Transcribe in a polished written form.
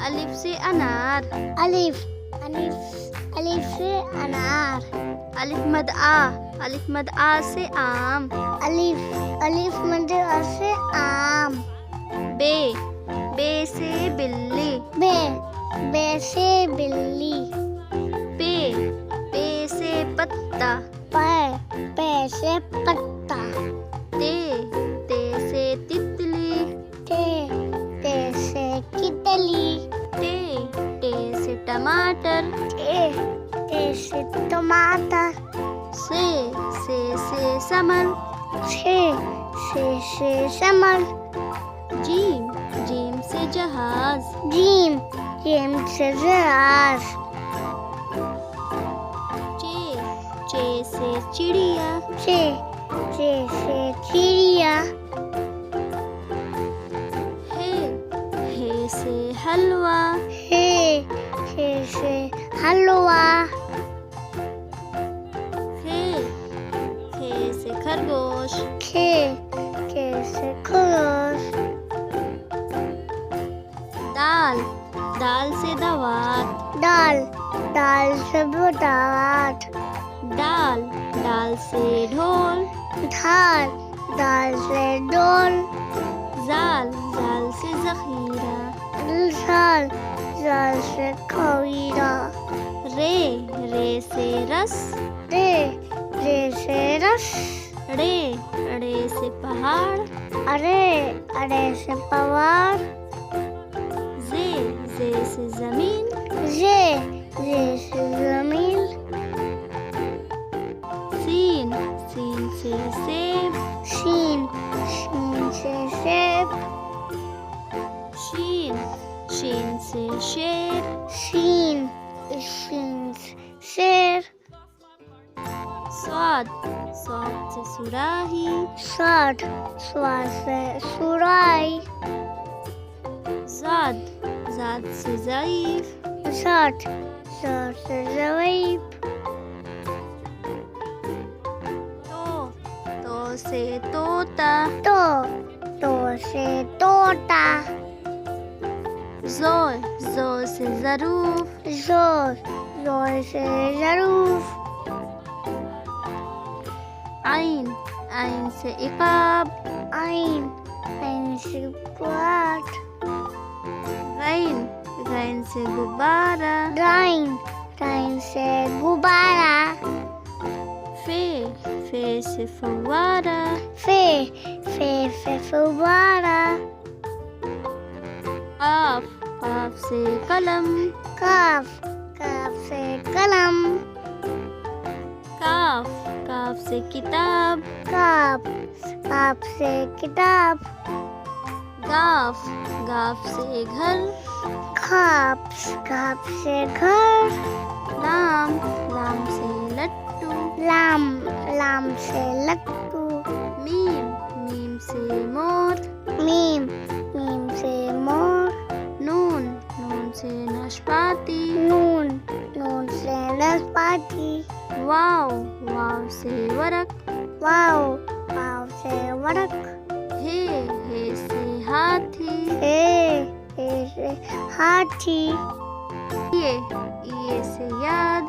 अलिफ से अनार। अलिफ से अनार। अलिफ मद आ से आम। अलिफ मद आ से आम। बे से बिल्ली। बे से बिल्ली। पे से पत्ता। पे से पत्ता। ते से तितली। ते से तितली। टे से टमाटर। ते से टमाटर। से समर। से समर। जीम से जहाज। जीम से जहाज। चे से चिड़िया। चे से चिड़िया। हे से हलवा। हे से हलवा। खे से खरगोश। खे से खरगोश। दाल से दावत। दाल से दावत। डाल से ढोल। दाल से ढोल। जाल से जखीरा। जाल से खमीरा। रे से रस। रे से रस। अड़े से पहाड़। अड़े से पहाड़। जे से जमीन। जे से जमीन। सीन से सेब। शीन से सेब। शीन से शेर। शीन से शेर। स्वाद से सुराही। स्वाद से सुराही। जाद से ज़ईफ़। जाद से ज़ईफ़। तो से तोता। तो से तोता। जो से ज़रूफ़। जो से ज़रूफ़। आइन से इक़ाब। आइन से इक़ाब। गैन से गुब्बारा। गैन से गुब्बारा। फे से फव्वारा। फे से फव्वारा। काफ से कलम। काफ से कलम। काफ से किताब। काफ से किताब। गाफ से घर। गाफ से घर। लाम से लट्टू। लाम से लट्टू। मीम से मोर। मीम से मोर। नून से नाशपाती। नून से नाशपाती। वाव से वरक। वाव से वरक। हे से हाथी। हे से हाथी। ये से याद।